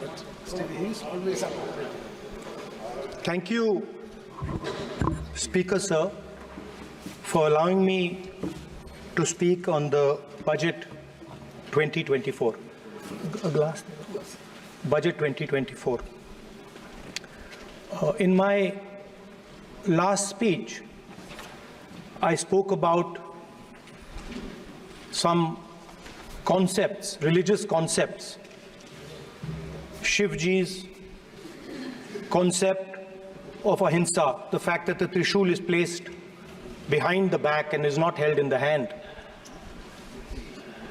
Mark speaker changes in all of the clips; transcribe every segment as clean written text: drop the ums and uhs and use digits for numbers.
Speaker 1: but still he is always up.
Speaker 2: Thank you, Speaker Sir, for allowing me to speak on the Budget 2024. Budget 2024. In my last speech, I spoke about some concepts, religious concepts. Shivji's concept of ahimsa, the fact that the Trishul is placed behind the back and is not held in the hand.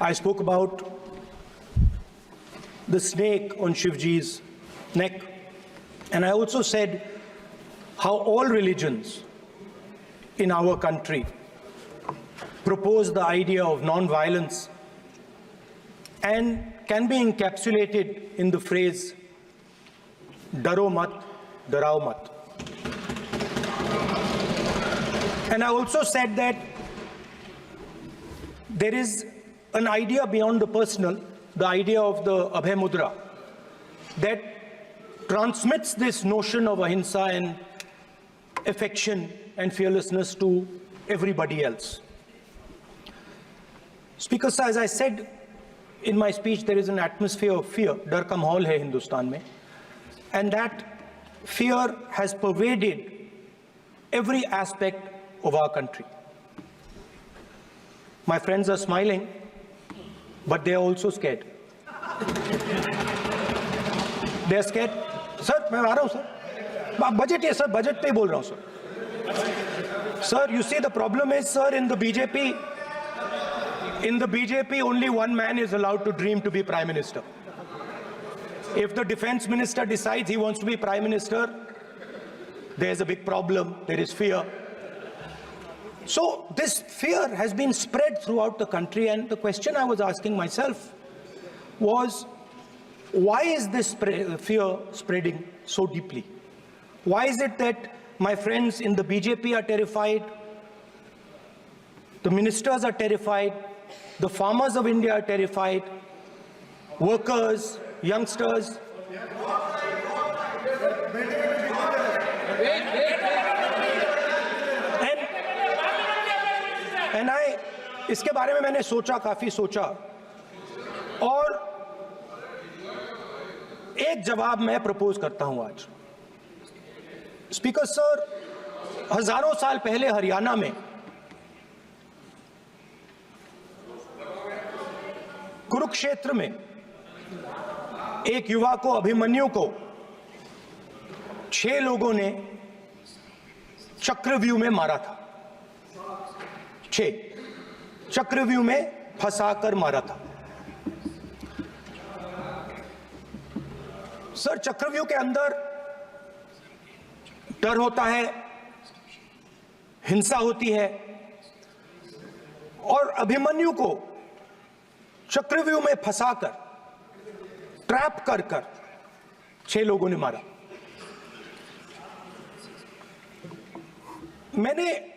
Speaker 2: I spoke about the snake on Shivji's neck. And I also said how all religions in our country propose the idea of non-violence and can be encapsulated in the phrase, Daro mat, darao mat. And I also said that there is an idea beyond the personal, the idea of the Abhay Mudra, that transmits this notion of ahimsa and affection and fearlessness to everybody else. Speaker Sir, as I said in my speech, there is an atmosphere of fear, dar ka mahol hai Hindustan mein, and that fear has pervaded every aspect of our country. My friends are smiling, but they are also scared. They are scared. Sir, मैं आ रहा हूँ sir. Budget है sir, budget पे ही बोल रहा हूँ sir. Sir, you see the problem is sir, in the BJP only one man is allowed to dream to be Prime Minister. If the Defense Minister decides he wants to be Prime Minister, there is a big problem, there is fear. So this fear has been spread throughout the country, and the question I was asking myself was, why is this fear spreading so deeply? Why is it that my friends in the BJP are terrified, the ministers are terrified, the farmers of India are terrified, workers, youngsters? And इसके बारे में मैंने सोचा, काफी सोचा, और एक जवाब मैं प्रपोज करता हूं आज. स्पीकर सर, हजारों साल पहले हरियाणा में कुरुक्षेत्र में एक युवा को, अभिमन्यु को 6 लोगों ने चक्रव्यूह में मारा था. 6 चक्रव्यूह में फंसाकर मारा था. सर, चक्रव्यूह के अंदर डर होता है, हिंसा होती है, और अभिमन्यु को चक्रव्यूह में फंसाकर, ट्रैप कर 6 लोगों ने मारा. मैंने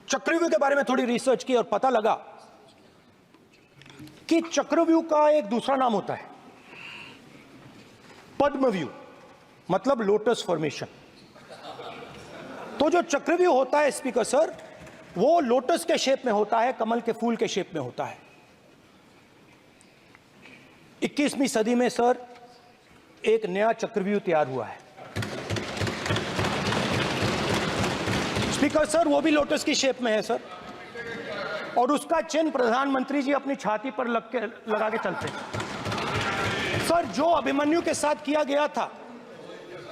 Speaker 2: चक्रव्यूह के बारे में थोड़ी रिसर्च की और पता लगा कि चक्रव्यूह का एक दूसरा नाम होता है, पद्मव्यूह, मतलब लोटस फॉर्मेशन. तो जो चक्रव्यूह होता है स्पीकर सर, वो लोटस के शेप में होता है, कमल के फूल के शेप में होता है. 21वीं सदी में सर एक नया चक्रव्यूह तैयार हुआ है. स्पीकर सर, वो भी लोटस की शेप में है सर, और उसका चिन्ह प्रधानमंत्री जी अपनी छाती पर लगा के चलते हैं. सर, जो अभिमन्यु के साथ किया गया था,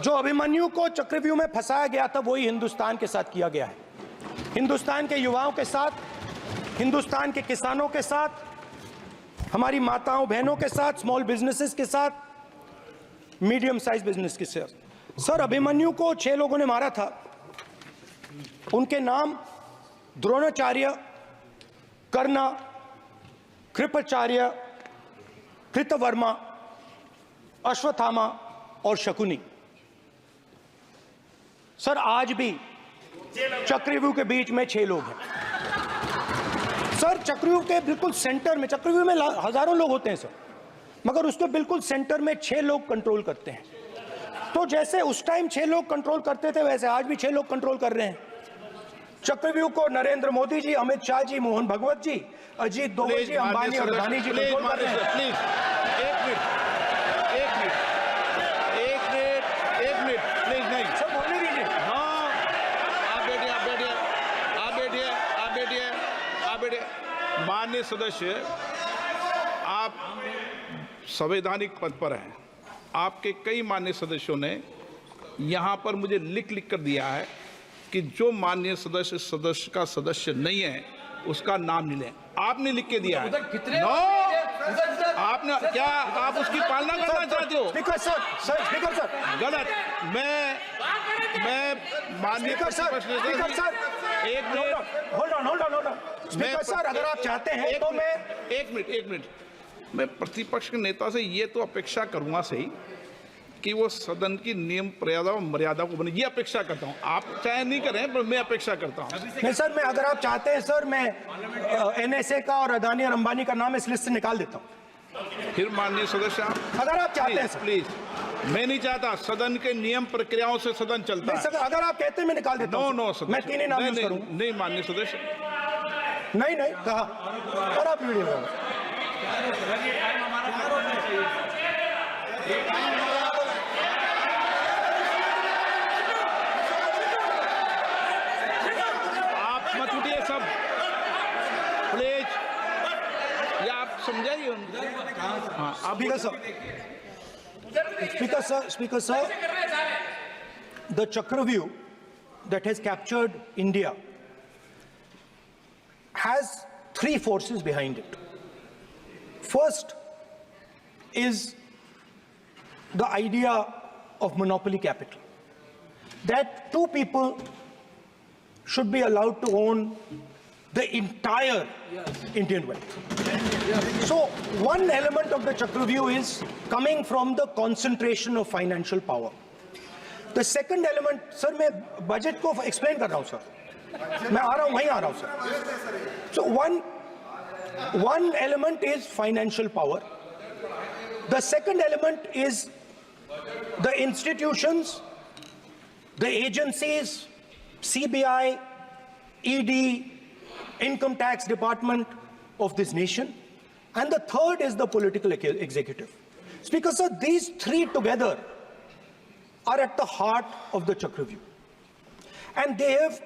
Speaker 2: जो अभिमन्यु को चक्रव्यूह में फंसाया गया था, वही हिंदुस्तान के साथ किया गया है. हिंदुस्तान के युवाओं के साथ, हिंदुस्तान के किसानों के साथ, हमारी माताओं बहनों के साथ, स्मॉल बिजनेसेस के साथ, मीडियम साइज बिजनेस के साथ. सर, अभिमन्यु को 6 लोगों ने मारा था. उनके नाम द्रोणाचार्य, कर्ण, कृपाचार्य, कृतवर्मा, अश्वत्थामा और शकुनी. सर, आज भी चक्रव्यूह के बीच में 6 लोग हैं. सर, चक्रव्यूह के बिल्कुल सेंटर में, चक्रव्यूह में हजारों लोग होते हैं सर, मगर उसके बिल्कुल सेंटर में 6 लोग कंट्रोल करते हैं। तो जैसे उस टाइम 6 लोग कंट्रोल करते थे, वैसे आज भी 6 लोग कंट्रोल कर रहे हैं। चक्रव्यूह को नरेंद्र मोदी जी, अमित शाह जी, मोहन भगवत जी, अजीत दोवल जी, अंबानी और अडानी जी कंट्रोल कर रहे हैं।
Speaker 3: प्लीज एक मिनट प्लीज, नहीं
Speaker 2: सर बोलने दीजिए।
Speaker 3: हाँ, आप बैठिए। माननीय सदस्य, आप संवैधानिक पद पर हैं। आपके कई माननीय सदस्यों ने यहाँ पर मुझे लिख कर दिया है कि जो माननीय सदस्य का सदस्य नहीं है उसका नाम नहीं लें। आपने लिख के दिया है। नो, आपने क्या, आप उसकी पालना करना चाहते हो?
Speaker 2: स्पीकर सर,
Speaker 3: गलत। मैं माननीय
Speaker 2: स्पीकर सर,
Speaker 3: एक minute,
Speaker 2: hold on. Speaker sir, अगर आप चाहते हैं तो मैं
Speaker 3: एक मिनट मैं प्रतिपक्ष के नेता से ये तो अपेक्षा करूंगा सही कि वो सदन की नियम मर्यादा को बने, ये अपेक्षा करता हूं। आप चाहे नहीं करें, पर मैं अपेक्षा करता हूं।
Speaker 2: नहीं सर, मैं, अगर आप चाहते हैं सर, मैं NSA का और अदानी और अंबानी का नाम इस लिस्ट से निकाल देता हूं।
Speaker 3: फिर माननीय सदस्य,
Speaker 2: अगर आप चाहते हैं सर।
Speaker 3: प्लीज, मैं नहीं चाहता। सदन के नियम प्रक्रियाओं से सदन चलता है।
Speaker 2: सर, अगर आप कहते हैं मैं निकाल देता हूं।
Speaker 3: नो
Speaker 2: मैं 3 ही नाम यूज करूंगा।
Speaker 3: नहीं माननीय सदस्य,
Speaker 2: नहीं कहा, और आप वीडियो में
Speaker 3: आप मत उठिए सब, प्लीज, या आप समझाइए उनको। हाँ, आप
Speaker 2: Speaker sir, the Chakravyuh that has captured India has 3 forces behind it. First is the idea of monopoly capital, that 2 people should be allowed to own the entire Indian wealth. So one element of the Chakravyuh is coming from the concentration of financial power. The second element, sir, मैं budget को explain कर रहा हूं sir, मैं आ रहा हूं, वहीं आ रहा हूं sir. So one element is financial power. The second element is the institutions, the agencies, CBI, ED, Income Tax Department of this nation, and the third is the political executive. Speaker sir, these 3 together are at the heart of the Chakravyuh, and they have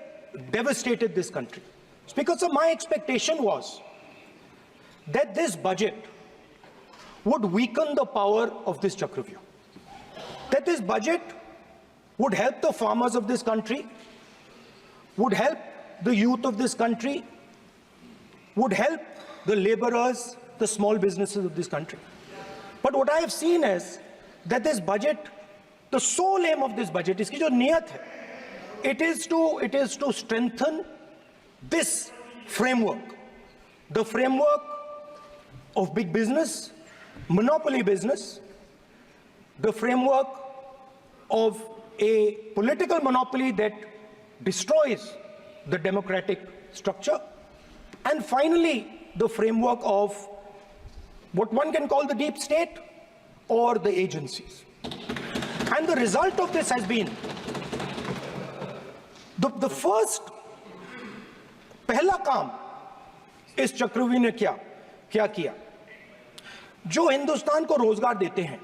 Speaker 2: devastated this country. Speaker sir, my expectation was that this budget would weaken the power of this Chakravyuh, that this budget would help the farmers of this country, would help the youth of this country, would help the laborers, the small businesses of this country. But what I have seen is that this budget, the sole aim of this budget, iski jo niyat hai, it is to strengthen this framework, the framework of big business, monopoly business, the framework of a political monopoly that destroys the democratic structure, and finally the framework of what one can call the deep state or the agencies. And the result of this has been the first पहला काम इस चक्रव्यूह ने क्या किया, जो हिंदुस्तान को रोजगार देते हैं,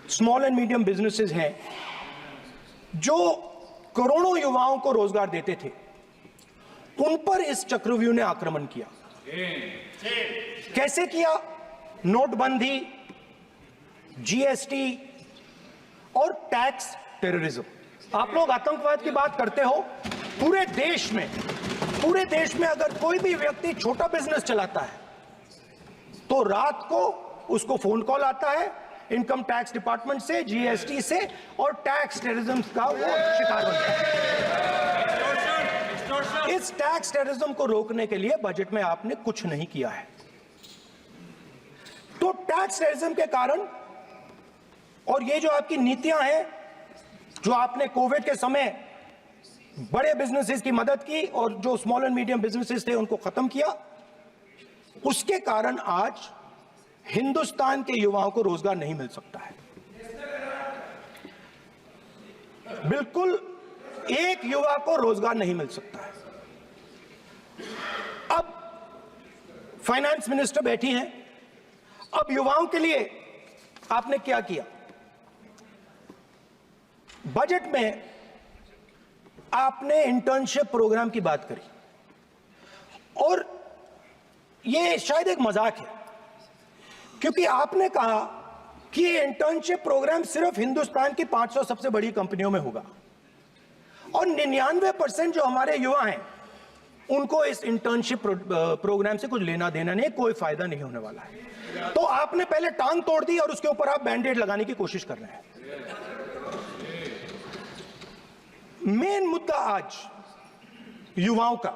Speaker 2: स्मॉल एंड मीडियम बिजनेसेस हैं, जो करोड़ों युवाओं को रोजगार देते थे, उन पर इस चक्रव्यूह ने आक्रमण किया। कैसे किया? नोटबंदी, जीएसटी और टैक्स टेररिज्म। आप लोग आतंकवाद की बात करते हो, पूरे देश में अगर कोई भी व्यक्ति छोटा बिजनेस चलाता है तो रात को उसको फोन कॉल आता है इनकम टैक्स डिपार्टमेंट से, जीएसटी से, और टैक्स टेररिज्म का वो शिकार बनता है। इस टैक्स टेररिज्म को रोकने के लिए बजट में आपने कुछ नहीं किया है। तो टैक्स टेररिज्म के कारण और ये जो आपकी नीतियां हैं, जो आपने कोविड के समय बड़े बिजनेसेस की मदद की और जो स्मॉल एंड मीडियम बिजनेसेस थे उनको खत्म किया, उसके कारण आज हिंदुस्तान के युवाओं को रोजगार नहीं मिल सकता है। बिल्कुल एक युवा को रोजगार नहीं मिल सकता है। अब फाइनेंस मिनिस्टर बैठी हैं, अब युवाओं के लिए आपने क्या किया? बजट में आपने इंटर्नशिप प्रोग्राम की बात करी और यह शायद एक मजाक है, क्योंकि आपने कहा कि ये इंटर्नशिप प्रोग्राम सिर्फ हिंदुस्तान की 500 सबसे बड़ी कंपनियों में होगा और 99% जो हमारे युवा हैं उनको इस इंटर्नशिप प्रोग्राम से कुछ लेना देना नहीं, कोई फायदा नहीं होने वाला है। तो आपने पहले टांग तोड़ दी और उसके ऊपर आप बैंडेड लगाने की कोशिश कर रहे हैं। मेन मुद्दा आज युवाओं का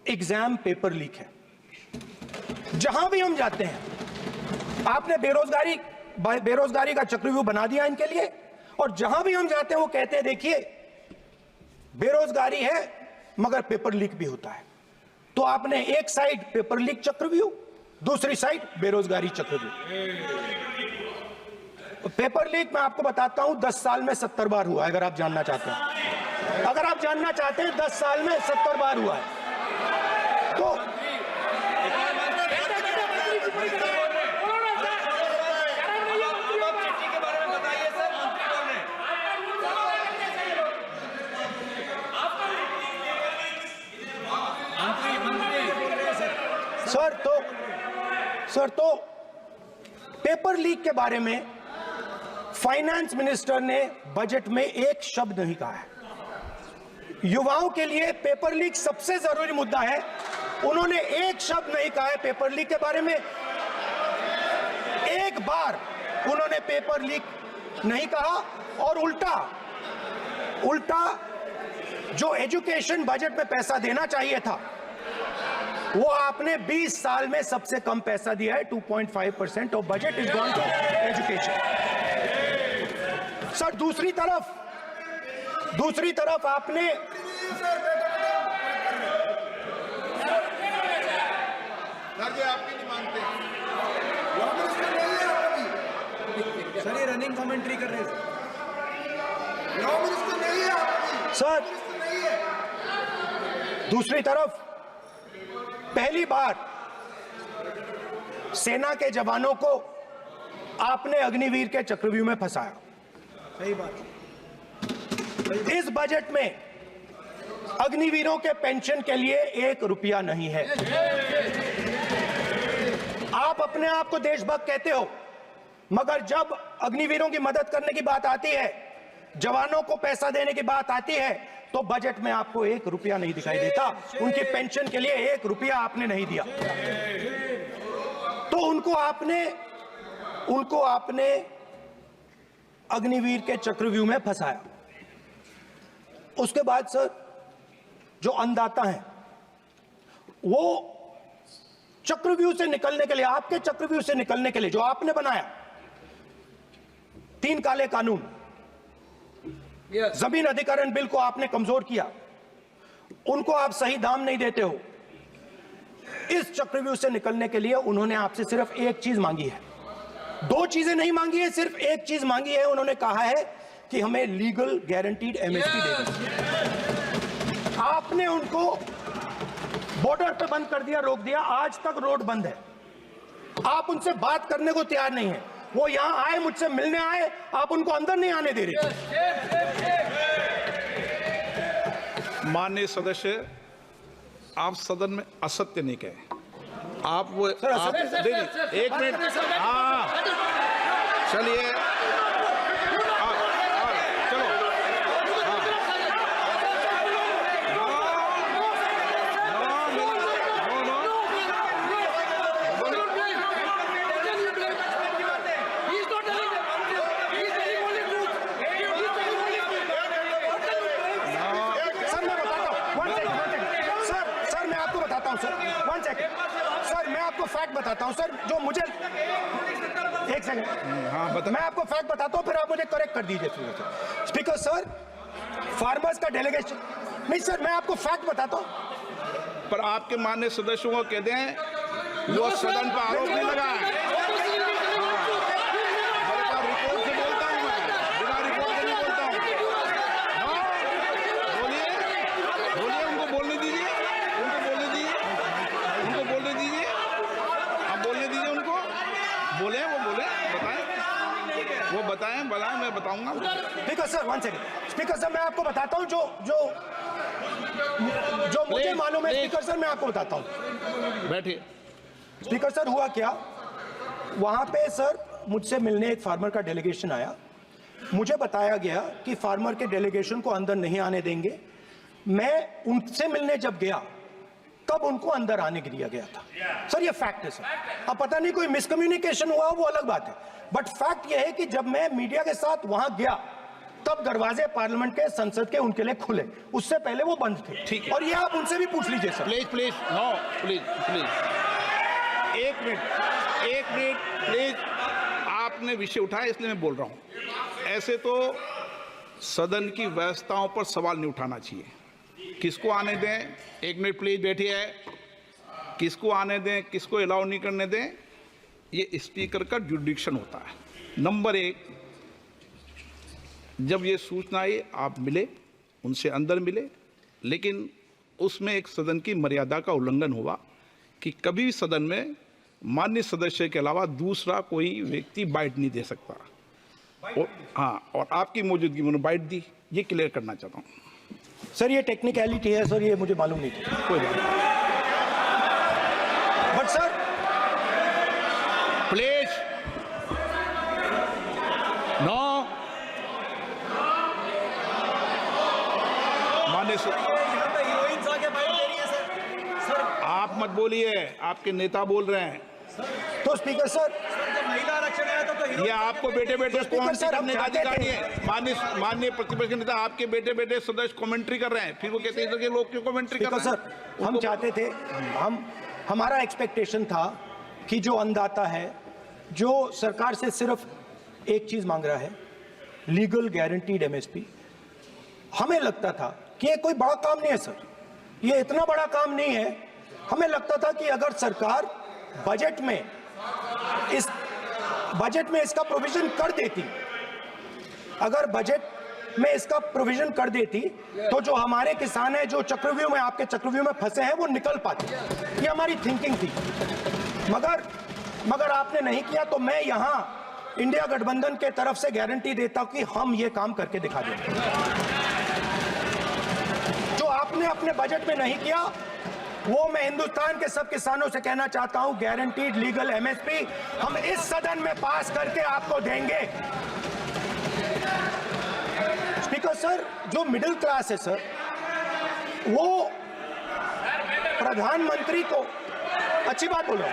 Speaker 2: एग्जाम पेपर लीक है। जहां भी हम जाते हैं आपने बेरोजगारी का चक्रव्यूह बना दिया इनके लिए, और जहां भी हम जाते हैं वो कहते हैं देखिए बेरोजगारी है मगर पेपर लीक भी होता है। तो आपने एक साइड पेपर लीक चक्रव्यूह, दूसरी साइड बेरोजगारी चक्रव्यूह। पेपर लीक मैं आपको बताता हूं 10 साल में 70 बार हुआ है। अगर आप जानना चाहते हैं, 10 साल में 70 बार हुआ है। तो सर तो पेपर लीक के बारे में फाइनेंस मिनिस्टर ने बजट में एक शब्द नहीं कहा है। युवाओं के लिए पेपर लीक सबसे जरूरी मुद्दा है, उन्होंने एक शब्द नहीं कहा है पेपर लीक के बारे में। एक बार उन्होंने पेपर लीक नहीं कहा और उल्टा जो एजुकेशन बजट में पैसा देना चाहिए था वो आपने 20 साल में सबसे कम पैसा दिया है। 2.5% of budget is gone to education. Sir दूसरी तरफ आपने
Speaker 1: आपकी नहीं मानते सर, ये रनिंग कमेंट्री कर रहे हैं
Speaker 2: सर। दूसरी तरफ पहली बार सेना के जवानों को आपने अग्निवीर के चक्रव्यूह में फंसाया।
Speaker 1: सही बात।
Speaker 2: इस बजट में अग्निवीरों के पेंशन के लिए 1 रुपया नहीं है। आप अपने आप को देशभक्त कहते हो, मगर जब अग्निवीरों की मदद करने की बात आती है, जवानों को पैसा देने की बात आती है, तो बजट में आपको 1 रुपया नहीं दिखाई देता। उनकी पेंशन के लिए 1 रुपया आपने नहीं दिया। तो उनको आपने अग्निवीर के चक्रव्यूह में फंसाया। उसके बाद सर जो अन्नदाता हैं वो चक्रव्यूह से निकलने के लिए, आपके चक्रव्यूह से निकलने के लिए जो आपने बनाया 3 काले कानून, जमीन अधिग्रहण बिल को आपने कमजोर किया, उनको आप सही दाम नहीं देते हो। इस चक्रव्यूह से निकलने के लिए उन्होंने आपसे सिर्फ एक चीज मांगी है, 2 चीजें नहीं मांगी है, सिर्फ एक चीज मांगी है। उन्होंने कहा है कि हमें लीगल गारंटीड एमएसपी देना। आपने उनको बॉर्डर पे बंद कर दिया, रोक दिया, आज तक रोड बंद है। आप उनसे बात करने को तैयार नहीं है। वो यहां आए, मुझसे मिलने आए, आप उनको अंदर नहीं आने दे रहे।
Speaker 3: माननीय सदस्य, आप सदन में असत्य नहीं कहे। आप वो आप देखिए, 1 मिनट, हाँ चलिए, चलो,
Speaker 2: सर मैं आपको फैक्ट बताता हूं सर, जो मुझे, एक सेकंड,
Speaker 3: हाँ बता।
Speaker 2: मैं आपको फैक्ट बताता हूं, फिर आप मुझे करेक्ट कर दीजिए। स्पीकर सर, फार्मर्स का डेलीगेशन, नहीं सर मैं आपको फैक्ट बताता हूं।
Speaker 3: पर आपके माननीय सदस्यों को कहते हैं वो सदन पर आरोप नहीं लगाए। वो बताएं मैं बताऊंगा।
Speaker 2: Speaker sir, 1 second. Speaker sir, मैं आपको बताता हूं जो मुझे मालूम है। स्पीकर सर, मैं आपको बताता हूं।
Speaker 3: बैठिए।
Speaker 2: स्पीकर सर, हुआ क्या, वहां पे सर मुझसे मिलने एक फार्मर का डेलीगेशन आया। मुझे बताया गया कि फार्मर के डेलीगेशन को अंदर नहीं आने देंगे। मैं उनसे मिलने जब गया तब उनको अंदर आने दिया गया था। सर ये फैक्ट है सर। अब पता नहीं कोई मिसकम्युनिकेशन हुआ, वो अलग बात है, बट फैक्ट ये है कि जब मैं मीडिया के साथ वहां गया तब दरवाजे पार्लियामेंट के, संसद के उनके लिए खुले, उससे पहले वो बंद थे।
Speaker 3: ठीक है।
Speaker 2: और ये आप उनसे भी पूछ लीजिए सर।
Speaker 3: प्लीज नो, प्लीज एक मिनट प्लीज। आपने विषय उठाया इसलिए मैं बोल रहा हूं। ऐसे तो सदन की व्यवस्थाओं पर सवाल नहीं उठाना चाहिए। किसको आने दें, 1 मिनट प्लीज बैठिए। किसको आने दें, किसको अलाउ नहीं करने दें, ये स्पीकर का जुडिक्शन होता है। नंबर 1, जब ये सूचना आई आप मिले, उनसे अंदर मिले, लेकिन उसमें एक सदन की मर्यादा का उल्लंघन हुआ कि कभी भी सदन में माननीय सदस्य के अलावा दूसरा कोई व्यक्ति बाइट नहीं दे सकता। और आपकी मौजूदगी में बाइट दी, ये क्लियर करना चाहता हूँ।
Speaker 2: सर ये टेक्निकलिटी है सर, ये मुझे मालूम नहीं था।
Speaker 3: कोई बात नहीं।
Speaker 2: But sir
Speaker 3: please no. माननीय
Speaker 1: यहाँ पे हीरोइंस आके बाइट दे रही है सर।
Speaker 3: आप मत बोलिए, आपके नेता बोल रहे हैं।
Speaker 2: तो स्पीकर सर,
Speaker 1: जब महिला आरक्षण आया था तो
Speaker 3: ये आपको बेटे बेटे
Speaker 2: स्पीकर
Speaker 3: कमेंट्री
Speaker 2: सर, हम
Speaker 3: करने का
Speaker 2: चाहते
Speaker 3: अधिकार
Speaker 2: थे।
Speaker 3: नहीं है। माननीय प्रतिपक्ष के नेता, आपके बेटे बेटे सदस्य कमेंट्री कर रहे हैं, फिर वो कहते हैं कि लोग क्यों कमेंट्री कर
Speaker 2: स्पीकर
Speaker 3: रहे हैं।
Speaker 2: सर, हम चाहते थे, हमारा एक्सपेक्टेशन था कि जो अन्नदाता है, जो सरकार से सिर्फ एक चीज मांग रहा है, लीगल गारंटीड एमएसपी। हमें लगता था कि ये कोई बड़ा काम नहीं है सर, ये इतना बड़ा काम नहीं है। हमें लगता था कि अगर सरकार बजट में इसका प्रोविजन कर देती, अगर बजट में इसका प्रोविजन कर देती, तो जो हमारे किसान हैं जो चक्रव्यूह में, आपके चक्रव्यूह में फंसे हैं, वो निकल पाते। ये हमारी थिंकिंग थी। मगर आपने नहीं किया। तो मैं यहां इंडिया गठबंधन के तरफ से गारंटी देता हूं कि हम ये काम करके दिखा देंगे। जो आपने अपने बजट में नहीं किया, वो मैं हिंदुस्तान के सब किसानों से कहना चाहता हूं, गारंटीड लीगल एमएसपी हम इस सदन में पास करके आपको देंगे। स्पीकर सर, जो मिडिल क्लास है सर, वो प्रधानमंत्री को अच्छी बात बोलो।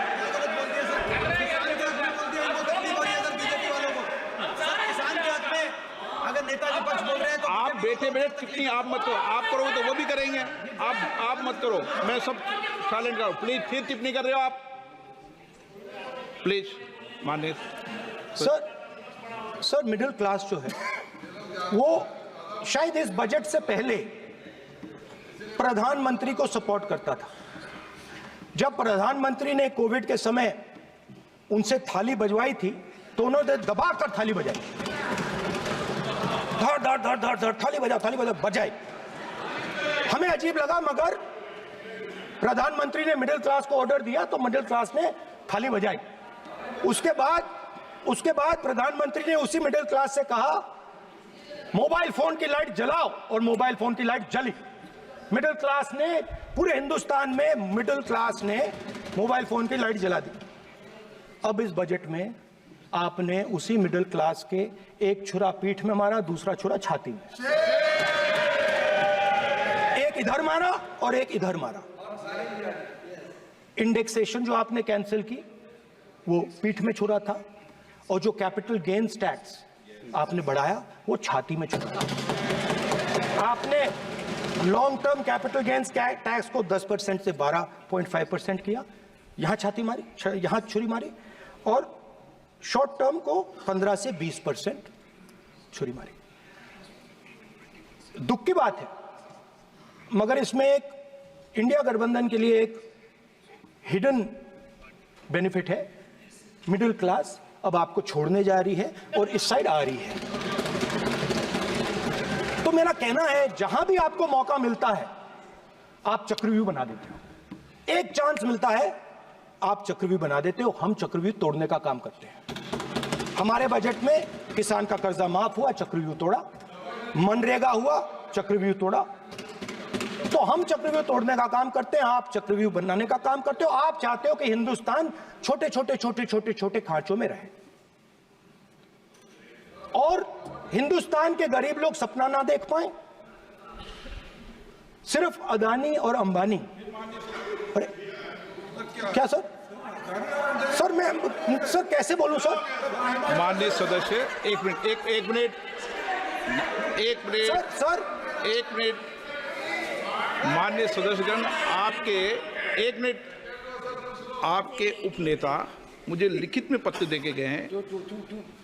Speaker 1: अगर नेता विपक्ष बोल रहे हैं तो
Speaker 3: आप बैठे टिप्पणी आप मत करो। आप करोगे तो वो भी करेंगे। आप मत करो, मैं सब साइलेंट करो। प्लीज फिर टिप्पणी कर रहे हो आप, प्लीज। माननीय
Speaker 2: सर मिडिल क्लास जो है, वो शायद इस बजट से पहले प्रधानमंत्री को सपोर्ट करता था। जब प्रधानमंत्री ने कोविड के समय उनसे थाली बजवाई थी, तो उन्होंने दबा कर थाली बजाई, धड़ धड़ धड़ धड़ धड़, थाली बजाओ बजाई। हमें अजीब लगा, मगर प्रधानमंत्री ने मिडिल क्लास को ऑर्डर दिया तो मिडिल क्लास ने थाली बजाई। उसके बाद प्रधानमंत्री ने उसी मिडिल क्लास से कहा, मोबाइल फोन की लाइट जलाओ, और मोबाइल फोन की लाइट जली। मिडिल क्लास ने, पूरे हिंदुस्तान में मिडिल क्लास ने मोबाइल फोन की लाइट जला दी। अब इस बजट में आपने उसी मिडिल क्लास के एक छुरा पीठ में मारा, दूसरा छुरा छाती में, एक इधर मारा और एक इधर मारा। इंडेक्सेशन जो आपने कैंसिल की, वो पीठ में छुरा था, और जो कैपिटल गेन्स टैक्स आपने बढ़ाया, वो छाती में छुरा था। आपने long term capital gains tax को 10% से 12.5% किया, यहां छाती मारी, यहां छुरी मारी, और शॉर्ट टर्म को 15 से 20% छुरी मारी। दुख की बात है, मगर इसमें एक इंडिया गठबंधन के लिए एक हिडन बेनिफिट है। मिडिल क्लास अब आपको छोड़ने जा रही है और इस साइड आ रही है। तो मेरा कहना है, जहां भी आपको मौका मिलता है, आप चक्रव्यूह बना देते हो। एक चांस मिलता है, आप चक्रव्यूह बना देते हो। हम चक्रव्यूह तोड़ने का काम करते हैं। हमारे बजट में किसान का कर्जा माफ हुआ, चक्रव्यूह तोड़ा। मनरेगा हुआ, चक्रव्यूह तोड़ा। तो हम चक्रव्यूह तोड़ने का काम करते हैं, आप चक्रव्यूह बनाने का काम करते हो। आप चाहते हो कि हिंदुस्तान छोटे छोटे छोटे छोटे छोटे खांचों में रहे और हिंदुस्तान के गरीब लोग सपना ना देख पाए। सिर्फ अदानी और अंबानी। अरे क्या सर? सर मैं सर कैसे बोलूं सर?
Speaker 3: माननीय सदस्य एक मिनट माननीय सदस्यगण, आपके उपनेता मुझे लिखित में पत्र देके गए हैं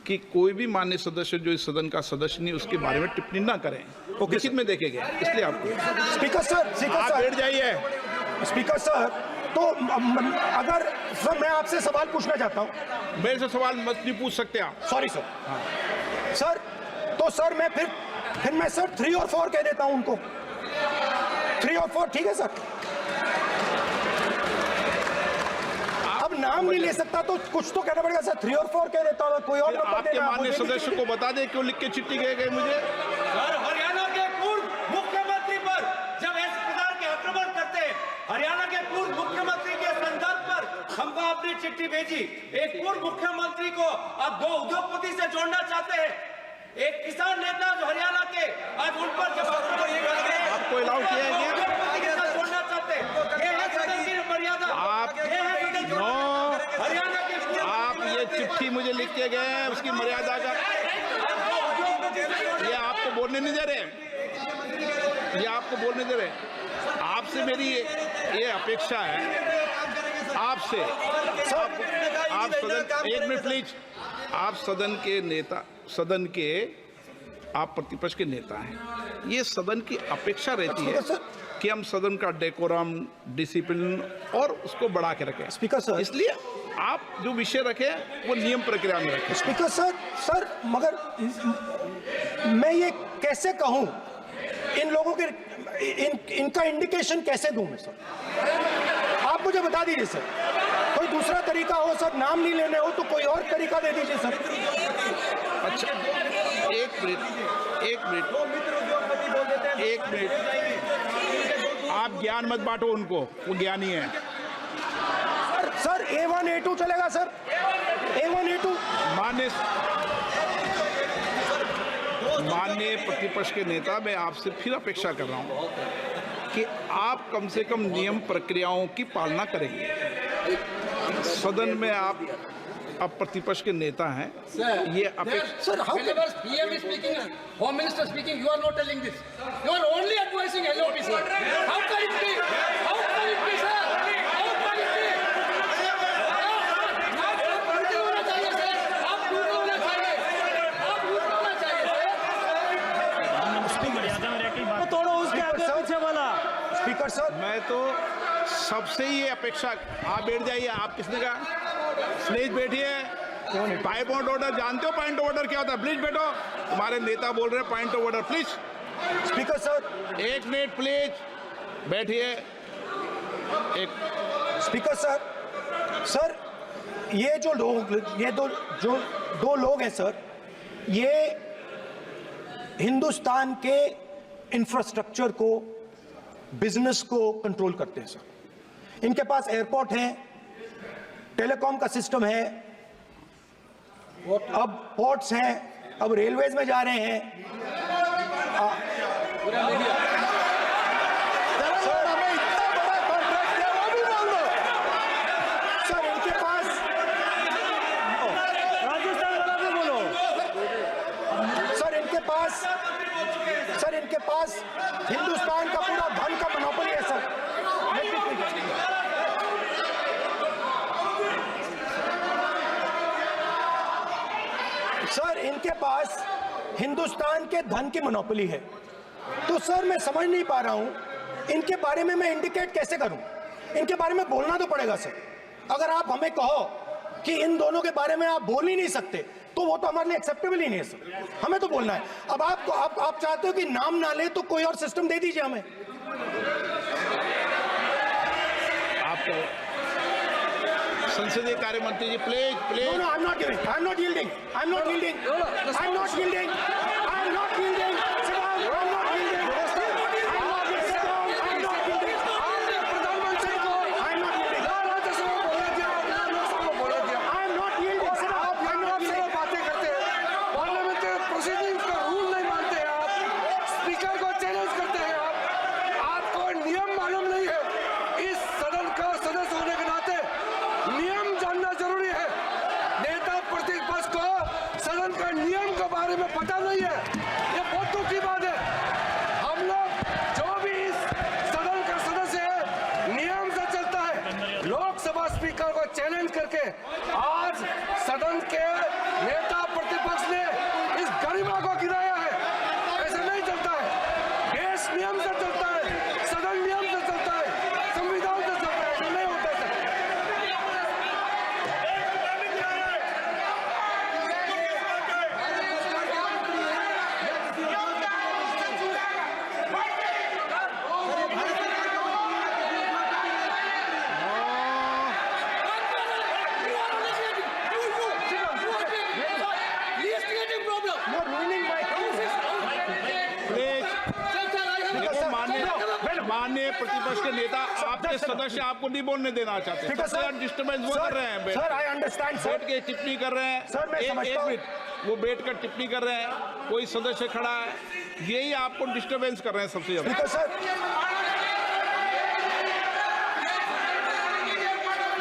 Speaker 3: कि कोई भी माननीय सदस्य जो इस सदन का सदस्य नहीं उसके बारे में टिप्पणी ना करें। लिखित में देखे गए, इसलिए आपको।
Speaker 2: स्पीकर सर,
Speaker 3: आप बैठ जाइए।
Speaker 2: स्पीकर सर, तो अगर सर मैं आपसे सवाल पूछना चाहता हूं।
Speaker 3: मेरे से सवाल मत नहीं पूछ सकते आप।
Speaker 2: Sorry sir. सर तो सर मैं फिर मैं सर 3 और 4 कह देता हूं उनको। 3 और 4 ठीक है सर? अब नाम नहीं ले सकता तो कुछ तो कहना पड़ेगा सर। 3 और 4 कह देता हूं, कोई और नंबर
Speaker 3: आपके
Speaker 2: देना।
Speaker 3: माननीय सदस्य को बता दें क्यों लिख के चिट्ठी गए मुझे।
Speaker 1: सर, हरियाणा के पूर्व मुख्यमंत्री पर जब इस प्रकार के आक्रमण करते हैं, हरियाणा के पूर्व मुख्यमंत्री के संदर्भ पर हमको आपने चिट्ठी भेजी। एक पूर्व मुख्यमंत्री को आप 2 उद्योगपति से जोड़ना चाहते हैं, एक किसान नेता जो हरियाणा के, आज उन पर जब
Speaker 3: आपको अलाउ किया है क्या?
Speaker 1: उद्योगपति के साथ जोड़ना चाहते हैं। ये है सदन की मर्यादा। हरियाणा के
Speaker 3: आप ये चिट्ठी मुझे लिख के गए हैं, उसकी मर्यादा का ये आपको बोलने नहीं दे रहे, ये आपको बोलने दे रहे। आपसे मेरी ये अपेक्षा है आपसे। आप सदन, एक मिनट प्लीज। आप सदन के नेता, सदन के आप प्रतिपक्ष के नेता हैं। ये सदन की अपेक्षा रहती है कि हम सदन का डेकोरम, डिसिप्लिन और उसको बढ़ा के रखें।
Speaker 2: स्पीकर सर,
Speaker 3: इसलिए आप जो विषय रखें वो नियम प्रक्रिया में रखें।
Speaker 2: स्पीकर सर मगर मैं ये कैसे कहूं, इन लोगों के इनका इंडिकेशन कैसे दूं मैं सर? आप मुझे बता दीजिए सर, कोई दूसरा तरीका हो सर, नाम नहीं लेने हो तो कोई और तरीका दे दीजिए सर।
Speaker 3: अच्छा एक मिनट आप ज्ञान मत बांटो उनको, वो ज्ञानी है।
Speaker 2: सर A1 A2 चलेगा सर? A1 A2
Speaker 3: माननीय प्रतिपक्ष के नेता, मैं आपसे फिर अपेक्षा कर रहा हूं कि आप कम से कम नियम प्रक्रियाओं की पालना करेंगे। सदन में आप अब प्रतिपक्ष के नेता हैं, ये अपेक्षा।
Speaker 2: Sir
Speaker 4: PM is speaking, Home Minister speaking, you are not telling this. You are only advising LOP, sir. How can it be? How can it be, sir? How can it be? आप झूठे होना चाहिए, sir. आप झूठे होना चाहिए. आप झूठे होना चाहिए, sir.
Speaker 2: तोड़ो उसके आगे पीछे वाला। स्पीकर सर,
Speaker 3: मैं तो सबसे ये अपेक्षा, आप बैठ जाइए। आप किसने कहा? प्लीज बैठिए। पॉइंट ऑफ ऑर्डर जानते हो? पॉइंट ऑफ ऑर्डर क्या होता है? प्लीज बैठो। हमारे नेता बोल रहे हैं point of order, please.
Speaker 2: Speaker sir,
Speaker 3: एक मिनट प्लीज बैठिए। एक
Speaker 2: स्पीकर सर, ये जो दो लोग हैं सर, ये हिंदुस्तान के इंफ्रास्ट्रक्चर को, बिजनेस को कंट्रोल करते हैं सर। इनके पास एयरपोर्ट है, टेलीकॉम का सिस्टम है, अब पोर्ट्स हैं, अब रेलवेज में जा रहे हैं। सर हमें इतना बड़ा कॉन्ट्रैक्ट दिया, वो भी बोल दो सर। इनके पास राजस्थान वाला भी बोलो सर। इनके पास हिंदुस्तान का पूरा धन का मोनोपोली है सर। सर इनके पास हिंदुस्तान के धन की मोनोपोली है। तो सर मैं समझ नहीं पा रहा हूं इनके बारे में मैं इंडिकेट कैसे करूं। इनके बारे में बोलना तो पड़ेगा सर। अगर आप हमें कहो कि इन दोनों के बारे में आप बोल ही नहीं सकते तो वो तो हमारे लिए एक्सेप्टेबल ही नहीं है सर। हमें तो बोलना है। अब आप चाहते हो कि नाम ना ले तो कोई और सिस्टम दे दीजिए हमें।
Speaker 3: संसदीय कार्य मंत्री जी please
Speaker 2: No,
Speaker 3: please
Speaker 2: no, I'm not giving. I'm not yielding. I'm not yielding. I'm not yielding. I'm not yielding. Sit down. I'm not yielding. I'm not yielding. Sit down. I'm not yielding.
Speaker 4: आपने प्रधानमंत्री को
Speaker 2: I'm not yielding.
Speaker 4: Rajya Sabha में बोलने दिया, लोकसभा में बोलने दिया।
Speaker 2: I'm not yielding. Sit down.
Speaker 4: आप
Speaker 2: I'm not
Speaker 4: से
Speaker 2: yielding.
Speaker 4: बातें करते हैं, पार्लियामेंट्री प्रोसीडिंग्स का रूल नहीं मानते हैं आप, स्पीकर को चैलेंज करते हैं आपको नियम मालूम नहीं है। इस सदन का सदस्य होने के नाते नियम जानना जरूरी है। नेता प्रतिपक्ष को सदन का नियम के बारे में पता नहीं है, ये बहुत दुख की बात है। हम लोग जो भी इस सदन का सदस्य है, नियम से चलता है। लोकसभा स्पीकर को चैलेंज करके आज सदन के नेता प्रतिपक्ष ने इस गरिमा को गिराया है। ऐसा नहीं चलता है। देश नियम से चलता है, सदन नियम से चलता है, संविधान से चलता है। ऐसा नहीं होता है।
Speaker 2: You're ruining my
Speaker 3: प्लीज देखो माननीय प्रतिपक्ष के नेता आपके सदस्य आपको नहीं बोलने देना चाहते, सबसे ज्यादा डिस्टर्बेंस वो कर रहे हैं।
Speaker 2: Sir, I understand, sir.
Speaker 3: बैठ के टिप्पणी कर रहे हैं।
Speaker 2: सर, मैं
Speaker 3: एक
Speaker 2: समझता हूं।
Speaker 3: मिनट, वो बैठ कर टिप्पणी कर रहे हैं, कोई सदस्य खड़ा है, यही आपको डिस्टर्बेंस कर रहे हैं सबसे ज्यादा।
Speaker 2: Because, sir,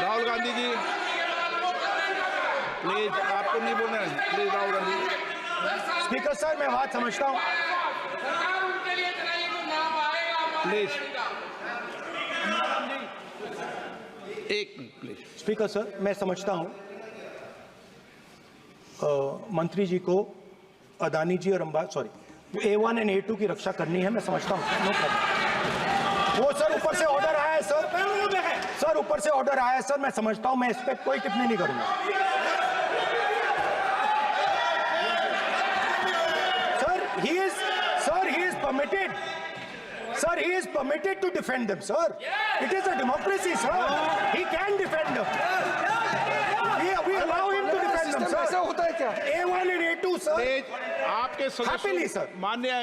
Speaker 3: Rahul Gandhi ji please, आपको नहीं बोलना है, please Rahul Gandhi ji.
Speaker 2: Speaker, sir, मैं बात समझता हूँ।
Speaker 3: प्लीज एक मिनट प्लीज।
Speaker 2: स्पीकर सर, मैं समझता हूं मंत्री जी को अदानी जी और A1 और A2 की रक्षा करनी है, मैं समझता हूं। No problem. वो सर ऊपर से ऑर्डर आया है सर, ऊपर से ऑर्डर आया है सर, मैं समझता हूं, मैं इस पर कोई टिप्पणी नहीं करूंगा। Sir he is permitted. Sir, he is permitted to defend them, sir. It is a democracy, sir. He can defend them. We allow him to defend them,
Speaker 4: ऐसा
Speaker 2: sir.
Speaker 4: होता है क्या?
Speaker 2: A1 and A2, sir.
Speaker 3: Please आपके
Speaker 2: Happily, sir.
Speaker 3: सदस्य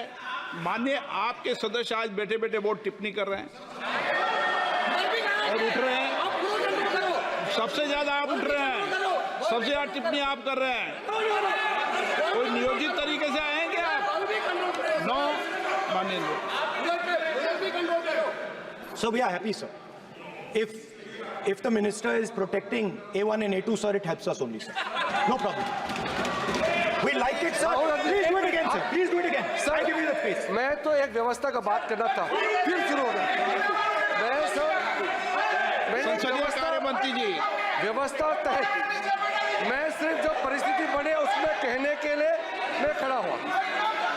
Speaker 3: मान्य आपके सदस्य आज बैठे बैठे बहुत टिप्पणी कर रहे हैं और उठ रहे हैं। सबसे ज्यादा आप उठ रहे हैं, सबसे ज्यादा टिप्पणी आप कर रहे हैं। कोई नियोजित तरीके से आएंगे आप? नो मानेंगे।
Speaker 2: So we are happy, sir. If the minister is protecting A1 and A2, sir, it helps us only, sir. No problem. We like it, sir. Please do it again, sir. Please do it again. Sir, I give you the space.
Speaker 4: मैं तो एक व्यवस्था का बात करना था, फिर शुरू हो गया।
Speaker 3: संसदीय कार्य मंत्री जी,
Speaker 4: व्यवस्था तहत मैं सिर्फ जो परिस्थिति बने उसमें कहने के लिए मैं खड़ा हुआ।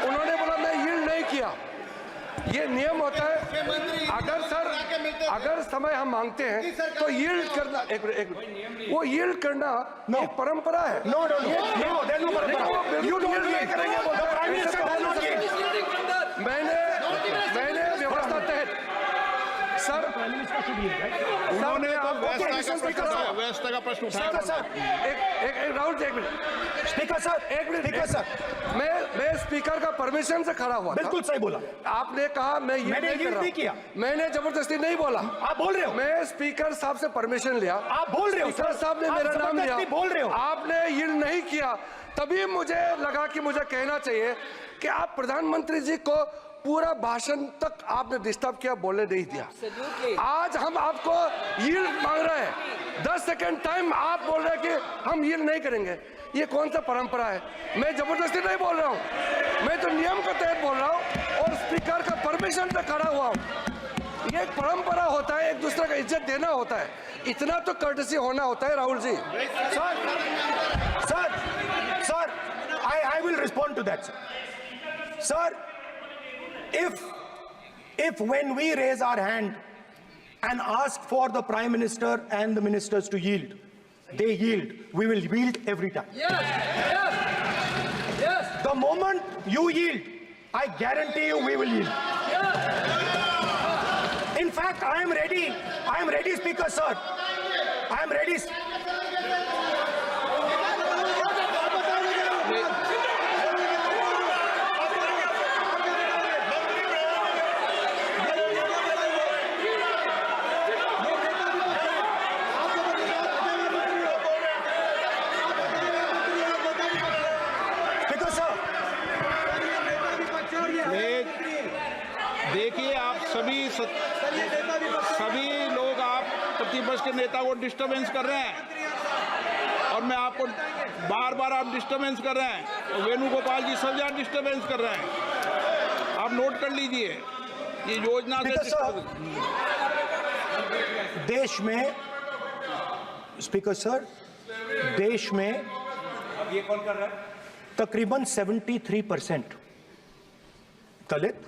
Speaker 4: उन्होंने बोला मैं यील्ड नहीं किया, ये नियम होता है। अगर समय हम मांगते हैं तो यील्ड करना, वो यील्ड करना एक परंपरा है।
Speaker 2: No, there's no parampara. You don't yield. The Prime Minister does not yield.
Speaker 4: मैंने व्यवस्था तहत सर
Speaker 3: उन्होंने तो व्यवस्था का प्रश्न उठाया।
Speaker 2: Speaker, sir.
Speaker 4: एक राहुल जी, एक minute.
Speaker 2: Speaker, sir. Speaker, sir.
Speaker 4: मैं स्पीकर का परमिशन से खड़ा हुआ था।
Speaker 2: बिल्कुल सही बोला।
Speaker 4: आपने कहा मैं ये
Speaker 2: मैंने yield नहीं किया।
Speaker 4: मैंने जबरदस्ती नहीं बोला।
Speaker 2: आप बोल रहे हो।
Speaker 4: मैं स्पीकर साहब से परमिशन लिया।
Speaker 2: आप बोल रहे हो,
Speaker 4: स्पीकर
Speaker 2: सर।
Speaker 4: साहब ने
Speaker 2: आप
Speaker 4: मेरा नाम लिया।
Speaker 2: जबरदस्ती बोल रहे हो।
Speaker 4: आपने यील्ड नहीं किया, तभी मुझे लगा कि मुझे कहना चाहिए कि आप प्रधानमंत्री जी को पूरा भाषण तक आपने डिस्टर्ब किया, बोलने नहीं दिया। आज हम आपको यील्ड मांग रहे हैं, 10 सेकंड टाइम आप बोल रहे हैं कि हम यील्ड नहीं करेंगे। ये कौन सा परंपरा है? मैं जबरदस्ती नहीं बोल रहा हूँ, मैं तो नियम के तहत बोल रहा हूँ और स्पीकर का परमिशन से खड़ा हुआ हूँ। ये एक परंपरा होता है, एक दूसरे का इज्जत देना होता है, इतना तो कर्टसी होना होता है। Rahul ji,
Speaker 2: Sir, I will respond to that, sir. Sir, if when we raise our hand and ask for the Prime Minister and the ministers to yield, they yield, we will yield every time.
Speaker 4: yes.
Speaker 2: The moment you yield, I guarantee you we will yield. In fact, I am ready, Speaker, sir. I am ready.
Speaker 3: सभी लोग आप प्रतिपक्ष के नेता को disturbance कर रहे हैं और मैं आपको बार आप डिस्टर्बेंस कर रहे हैं। वेणुगोपाल जी सब जगह डिस्टर्बेंस कर रहे हैं, आप नोट कर लीजिए। ये योजना से
Speaker 2: देश में स्पीकर सर, देश में
Speaker 1: अब ये कौन कर रहा है?
Speaker 2: तकरीबन 73% दलित,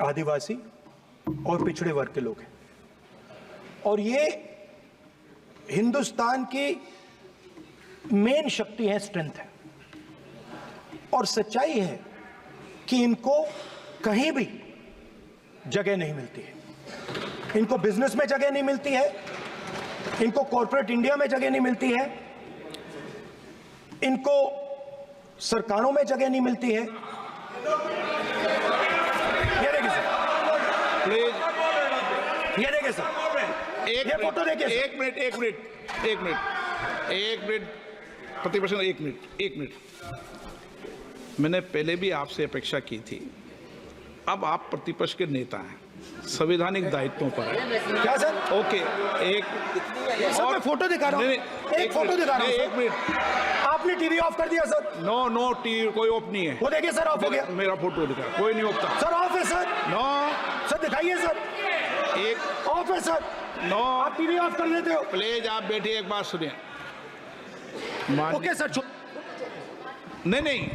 Speaker 2: आदिवासी और पिछड़े वर्ग के लोग हैं, और ये हिंदुस्तान की मेन शक्ति है, स्ट्रेंथ है। और सच्चाई है कि इनको कहीं भी जगह नहीं मिलती है। इनको बिजनेस में जगह नहीं मिलती है, इनको कॉर्पोरेट इंडिया में जगह नहीं मिलती है, इनको सरकारों में जगह नहीं मिलती है। ये देखिए सर,
Speaker 3: प्लीज
Speaker 2: ये देखिए सर, ये फोटो देखिए।
Speaker 3: एक मिनट प्रतिपक्ष, एक मिनट। मैंने पहले भी आपसे अपेक्षा की थी, अब आप प्रतिपक्ष के नेता हैं, संवैधानिक दायित्वों पर है।
Speaker 2: क्या सर?
Speaker 3: ओके, एक
Speaker 2: सर मैं फोटो दिखा रहा हूँ, एक फोटो दिखा रहा हूँ।
Speaker 3: एक मिनट,
Speaker 2: आपने टीवी ऑफ कर दिया सर?
Speaker 3: नो टीवी कोई ऑफ नहीं है।
Speaker 2: वो देखिए सर, ऑफ हो गया।
Speaker 3: मेरा फोटो दिखा, कोई नहीं ऑफ था
Speaker 2: सर। ऑफ है सर?
Speaker 3: नो
Speaker 2: सर दिखाइए सर,
Speaker 3: एक
Speaker 2: ऑफ है सर।
Speaker 3: नो,
Speaker 2: आप टीवी ऑफ कर लेते हो?
Speaker 3: प्लीज आप बैठिए, एक बात सुनिए।
Speaker 2: ओके सर,
Speaker 3: नहीं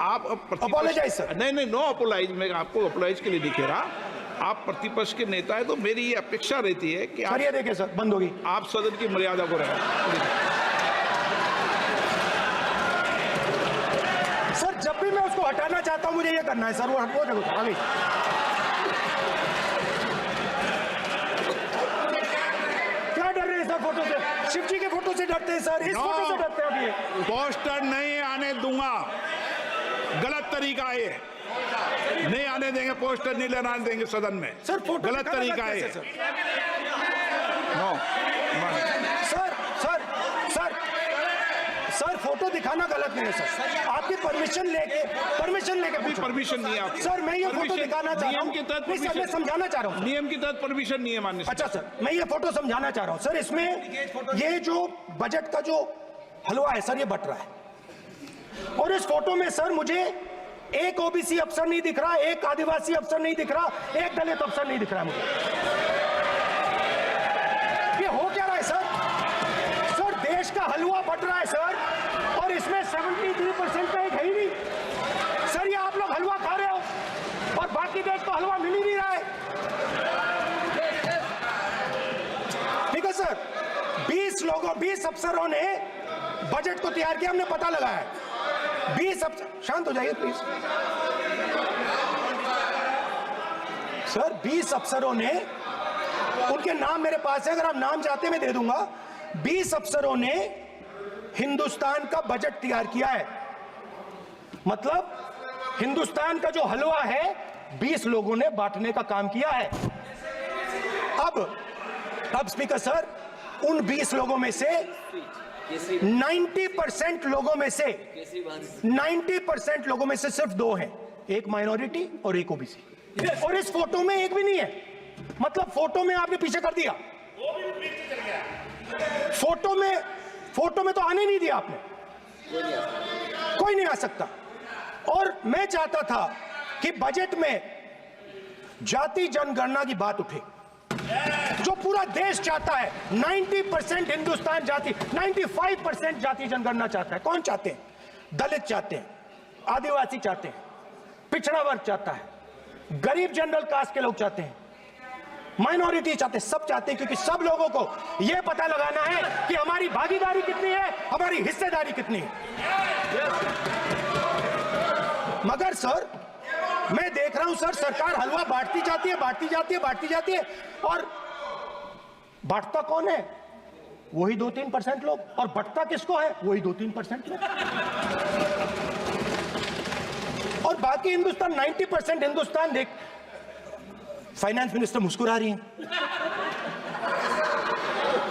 Speaker 3: आप
Speaker 2: अपोलोजाइज सर।
Speaker 3: नहीं, नो अपोलाइज। मैं आपको अपोलाइज के लिए नहीं कह रहा। आप प्रतिपक्ष के नेता है तो मेरी ये अपेक्षा रहती है कि
Speaker 2: सर ये देखिए सर, बंद होगी।
Speaker 3: आप सदन की मर्यादा को रखें।
Speaker 2: सर जब भी मैं उसको हटाना चाहता हूं मुझे ये करना है सर, वो हटो देखो आ गई। क्या डर रहे हैं सर फोटो से? शिव जी के फोटो से डरते हैं सर, इस फोटो से डरते हैं अभी।
Speaker 3: पोस्टर नहीं आने दूंगा, गलत तरीका है ये, नहीं आने देंगे, पोस्टर नहीं लेना देंगे सदन में।
Speaker 2: सर फोटो
Speaker 3: गलत तरीका है। नो
Speaker 2: सर फोटो दिखाना गलत नहीं है सर। आपकी परमिशन लेके
Speaker 3: परमिशन नहीं है आपको।
Speaker 2: सर मैं ये फोटो दिखाना चाह रहा हूँ,
Speaker 3: नियम के तहत
Speaker 2: नहीं सर मैं समझाना चाह रहा हूँ।
Speaker 3: नियम के तहत परमिशन नहीं है माननीय।
Speaker 2: अच्छा सर मैं ये फोटो समझाना चाह रहा हूँ सर। इसमें ये जो बजट का जो हलवा है सर, ये बट रहा है, और इस फोटो में सर मुझे एक ओबीसी अफसर नहीं दिख रहा, एक आदिवासी अफसर नहीं दिख रहा, एक दलित अफसर नहीं दिख रहा मुझे। ये हो क्या रहा है सर? सर देश का हलवा बट रहा है सर, और इसमें 73% का एक है ही नहीं सर। ये आप लोग हलवा खा रहे हो और बाकी देश को हलवा मिल ही नहीं रहा है। ठीक है सर, 20 अफसरों ने बजट को तैयार किया, हमने पता लगाया है। 20 अफसर, शांत हो जाइए प्लीज सर। 20 अफसरों ने, उनके नाम मेरे पास है, अगर आप नाम चाहते मैं दे दूंगा। 20 अफसरों ने हिंदुस्तान का बजट तैयार किया है। मतलब हिंदुस्तान का जो हलवा है 20 लोगों ने बांटने का काम किया है। अब स्पीकर सर, उन 20 लोगों में से 90% लोगों में से सिर्फ 2 हैं, एक माइनॉरिटी और एक ओबीसी। और इस फोटो में एक भी नहीं है। मतलब फोटो में आपने पीछे कर दिया, फोटो में तो आने नहीं दिया आपने, कोई नहीं आ सकता। और मैं चाहता था कि बजट में जाति जनगणना की बात उठे, जो पूरा देश चाहता है। 90% हिंदुस्तान जाति, 95% जाति जनगणना चाहता है। कौन चाहते हैं? दलित चाहते हैं, आदिवासी चाहते हैं, पिछड़ा वर्ग चाहता है, गरीब जनरल कास्ट के लोग चाहते हैं, माइनॉरिटी चाहते हैं, सब चाहते हैं, क्योंकि सब लोगों को यह पता लगाना है कि हमारी भागीदारी कितनी है, हमारी हिस्सेदारी कितनी है। मगर सर मैं देख रहा हूं सर, सरकार हलवा बांटती जाती है, और बांटता कौन है? वही 2-3% लोग, और बंटता किसको है? वही 2-3% लोग। और बाकी हिंदुस्तान, 90% हिंदुस्तान देख। फाइनेंस मिनिस्टर मुस्कुरा रही हैं,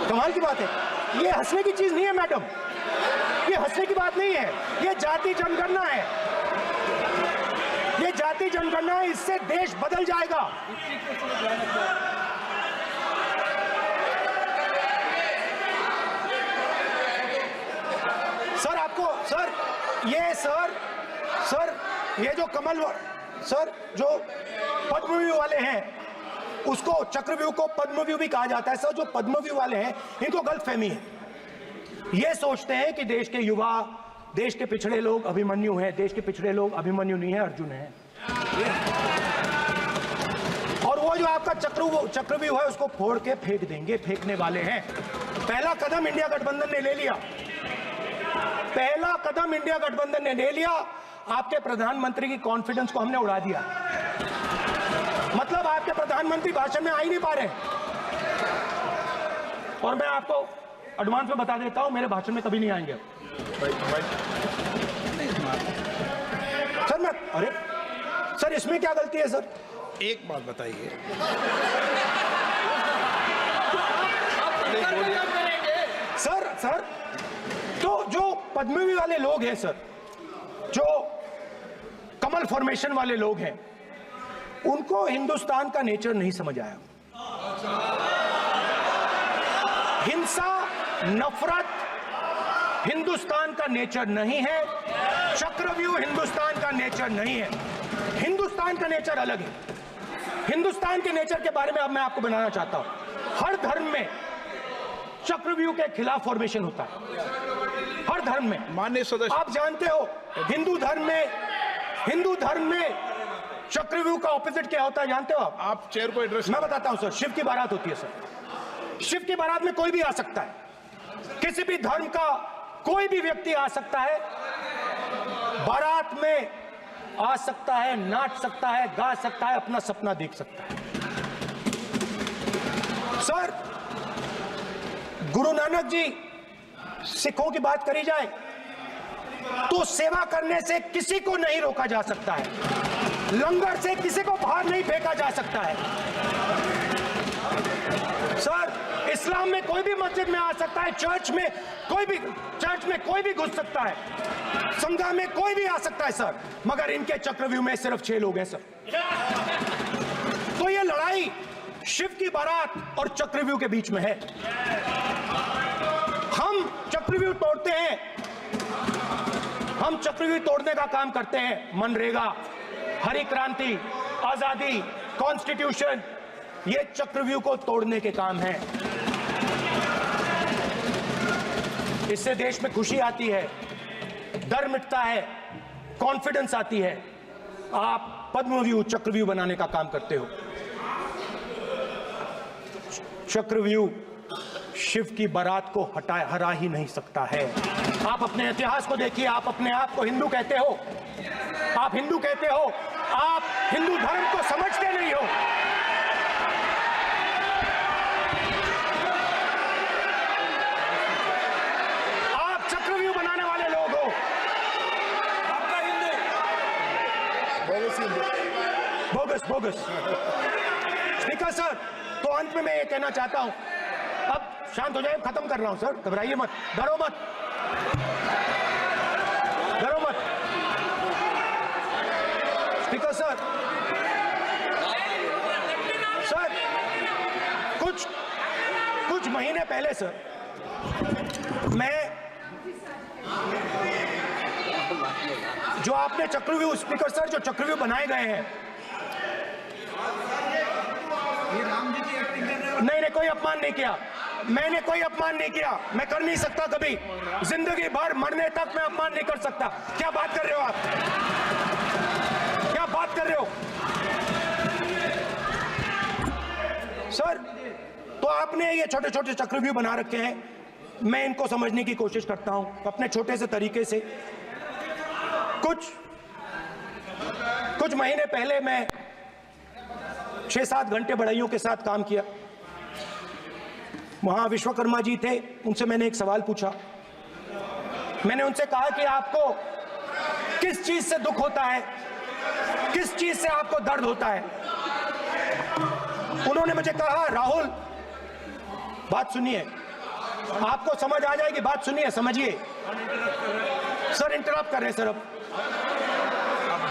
Speaker 2: कमाल की बात है। ये हंसने की चीज नहीं है मैडम, ये हंसने की बात नहीं है, ये जाति जनगणना है। ये जाति जनगणना है, इससे देश बदल जाएगा। सर आपको सर ये जो सर जो पद्मव्यूह वाले हैं, उसको चक्रव्यूह को पद्मव्यूह भी कहा जाता है। सर जो पद्मव्यूह वाले हैं इनको गलतफहमी है, ये सोचते हैं कि देश के युवा, देश के पिछड़े लोग अभिमन्यु हैं। देश के पिछड़े लोग अभिमन्यु नहीं है, अर्जुन है। और वो जो आपका चक्रव्यूह है उसको फोड़ के फेंक देंगे, फेंकने वाले हैं। पहला कदम इंडिया गठबंधन ने ले लिया, पहला कदम इंडिया गठबंधन ने ले लिया। आपके प्रधानमंत्री की कॉन्फिडेंस को हमने उड़ा दिया। मतलब आपके प्रधानमंत्री भाषण में आ ही नहीं पा रहे। और मैं आपको एडवांस में बता देता हूं, मेरे भाषण में कभी नहीं आएंगे सर। अरे सर इसमें क्या गलती है सर?
Speaker 3: एक बात बताइए,
Speaker 2: सर तो जो पद्मव्यूह वाले लोग हैं सर, जो कमल फॉर्मेशन वाले लोग हैं, उनको हिंदुस्तान का नेचर नहीं समझ आया। हिंसा, नफरत हिंदुस्तान का नेचर नहीं है। चक्रव्यूह हिंदुस्तान का नेचर नहीं है। हिंदुस्तान का नेचर अलग है। हिंदुस्तान के नेचर के बारे में अब मैं आपको बनाना चाहता हूं। हर धर्म में चक्रव्यूह के खिलाफ फॉर्मेशन होता है, हर धर्म में।
Speaker 3: माननीय सदस्य,
Speaker 2: आप जानते हो हिंदू धर्म में चक्रव्यूह का ऑपोजिट क्या होता है, जानते हो
Speaker 3: आप चेयर को एड्रेस।
Speaker 2: मैं बताता हूं सर। शिव की बारात होती है सर। शिव की बारात में कोई भी आ सकता है, किसी भी धर्म का कोई भी व्यक्ति आ सकता है, बारात में आ सकता है, नाच सकता है, गा सकता है, अपना सपना देख सकता है। सर गुरु नानक जी, सिखों की बात करी जाए तो सेवा करने से किसी को नहीं रोका जा सकता है, लंगर से किसी को बाहर नहीं फेंका जा सकता है। सर इस्लाम में कोई भी मस्जिद में आ सकता है, चर्च में कोई भी घुस सकता है, संघा में कोई भी आ सकता है सर, मगर इनके चक्रव्यूह में सिर्फ 6 लोग हैं सर। तो ये लड़ाई शिव की बारात और चक्रव्यूह के बीच में है। हम चक्रव्यूह तोड़ते हैं, हम चक्रव्यूह तोड़ने का काम करते हैं। मनरेगा, हरी क्रांति, आजादी, कॉन्स्टिट्यूशन, ये चक्रव्यूह को तोड़ने के काम हैं। इससे देश में खुशी आती है, डर मिटता है, कॉन्फिडेंस आती है। आप पद्मव्यूह चक्रव्यूह बनाने का काम करते हो। चक्रव्यूह शिव की बारात को हरा ही नहीं सकता है। आप अपने इतिहास को देखिए, आप अपने आप को हिंदू कहते हो, आप हिंदू कहते हो, आप हिंदू धर्म को समझते नहीं हो। आप चक्रव्यूह बनाने वाले लोग हो। आपका हिंदू बोगस। स्पीकर सर, तो अंत में मैं ये कहना चाहता हूं, अब शांत हो जाए, खत्म कर रहा हूं सर, घबराइए मत, डरो मत। स्पीकर सर, कुछ महीने पहले सर, मैं जो आपने चक्रव्यूह, स्पीकर सर, जो चक्रव्यूह बनाए गए हैं, नहीं, कोई अपमान नहीं किया, मैंने कोई अपमान नहीं किया, मैं कर नहीं सकता कभी, जिंदगी भर मरने तक मैं अपमान नहीं कर सकता। क्या बात कर रहे हो आप, क्या बात कर रहे हो सर? तो आपने ये छोटे छोटे चक्रव्यूह बना रखे हैं, मैं इनको समझने की कोशिश करता हूं अपने छोटे से तरीके से। कुछ महीने पहले मैं 6-7 घंटे बढ़इयों के साथ काम किया। वहां विश्वकर्मा जी थे, उनसे मैंने एक सवाल पूछा। मैंने उनसे कहा कि आपको किस चीज से दुख होता है, किस चीज से आपको दर्द होता है? उन्होंने मुझे कहा, राहुल बात सुनिए, आपको समझ आ जाएगी, बात सुनिए, समझिए। सर इंटरप्ट कर रहे हैं सर, अब